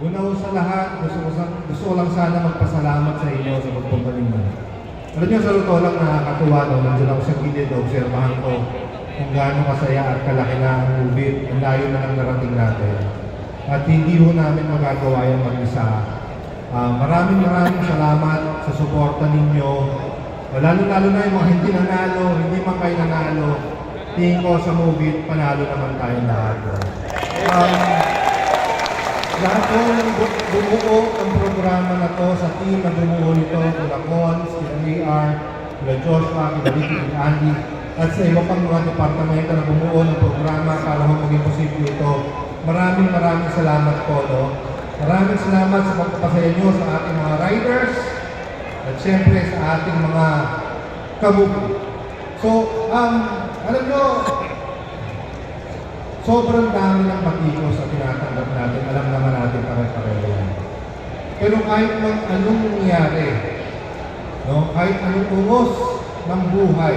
Una ho sa lahat, gusto ko lang sana magpasalamat sa inyo sa pagpunta ninyo. Alam niyo, sa totoo lang nakakatuwa no, nandiyan ako sa gilid, obserbahan ko kung gaano kasaya at kalaki na ang movie. Ang layo na lang narating natin. At hindi ho namin magagawa yung mag-isa. Maraming salamat sa suporta ninyo. Lalo-lalo na yung mga hindi nanalo, hindi man kayo nanalo. Tingin ko sa movie, panalo naman tayo lahat. Lahat po ng bumuo ang programa na to sa team na bumuo nito, kila Cons, kila AR, kila Joshua, kila Ricky, kila Andy, at sa iba pang mga departamento na bumuo ng programa para maging posible ito. Maraming salamat po. No? Maraming salamat sa pagpapasaya nyo sa ating mga riders at syempre sa ating mga kabuki. So, alam nyo, sobrang dami ng patikos sa tinatanggap natin. Alam naman natin pare-pareho yan. Pero kahit anong nangyari, no? Kahit anong uros ng buhay,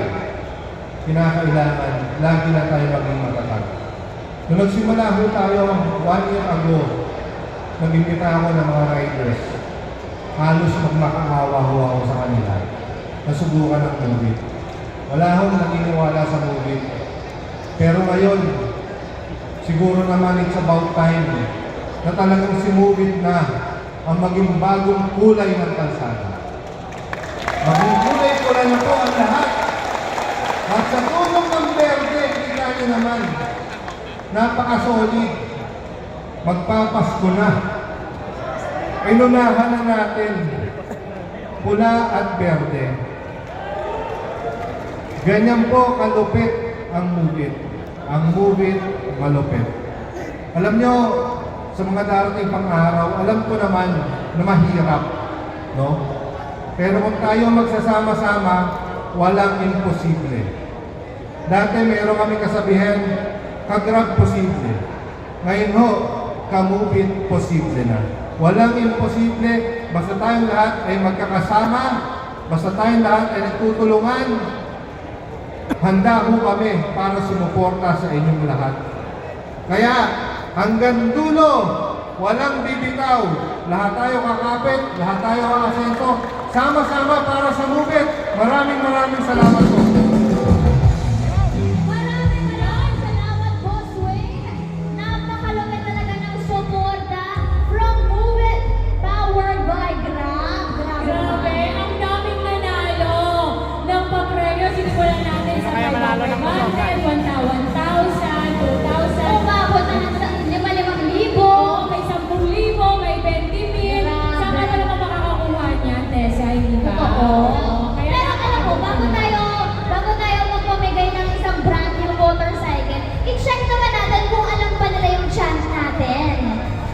kinakailangan, lagi na tayo maging matatag. Nung nagsimula ho tayo 1 year ago, nag-imbita ako ng mga riders. Halos magmakaawa ho ako sa kanila. Nasubukan ng movie. Wala akong naniniwala sa movie. Pero ngayon, siguro naman it's about time na talagang si movie na ang maging bagong kulay ng kalsada. Maging kulay na po ang lahat. At sa tulong ng Verde, kita nyo naman, napaka-solid. Magpapasko na. Inunahan na natin pula at berde. Ganyan po kalupit ang movie. Ang movie, malupit. Alam nyo, sa mga darating pang araw, alam ko naman na mahirap. No? Pero kung tayo magsasama-sama, walang imposible. Dati mayroon kami kasabihan, kagrab posible. Ngayon ho, kamubit posible na. Walang imposible, basta tayong lahat ay magkakasama, basta tayong lahat ay nagtutulungan, handa ho kami para sumuporta sa inyong lahat. Kaya, hanggang dulo, walang bibitaw. Lahat tayo kakapit, lahat tayo kakasenso. Sama-sama para sa movie. Maraming salamat po.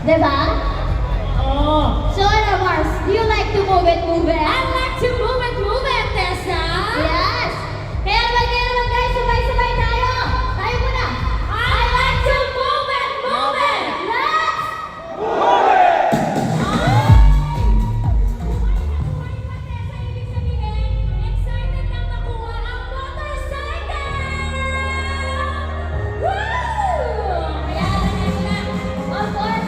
Diba? Oh. So, Mars, do you like to move it? I like to move it, Tessa! Yes! Kaya naman guys, sabay-sabay tayo! Tayo muna! I like to move it! Let's move it! Excited na makuha ang motorcycle! Woo! Kaya of course,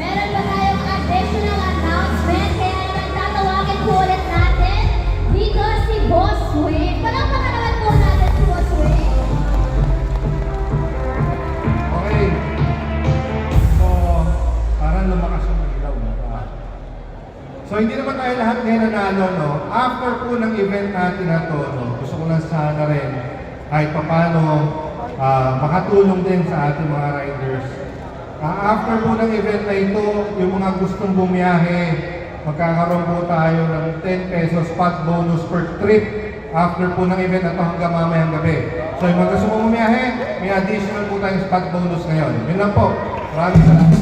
meron pa tayong additional announcement. Kaya naman tatawagin po ulit natin dito si Boss Wing. Palakpakan naman po natin si Boss Wing. Okay. So, parang lumakas yung ilaw. So, hindi naman tayo lahat ngayon nanalo, no? After po ng event natin na to, no? Gusto ko lang sana rin kahit papano makatulong din sa ating mga riders. After po ng event na ito, yung mga gustong bumiyahe, magkakaroon po tayo ng 10 pesos spot bonus per trip after po ng event na ito hanggang mamayang gabi. So yung mga gusto mong bumiyahe, may additional po tayong spot bonus ngayon. Yun lang po. Maraming salamat.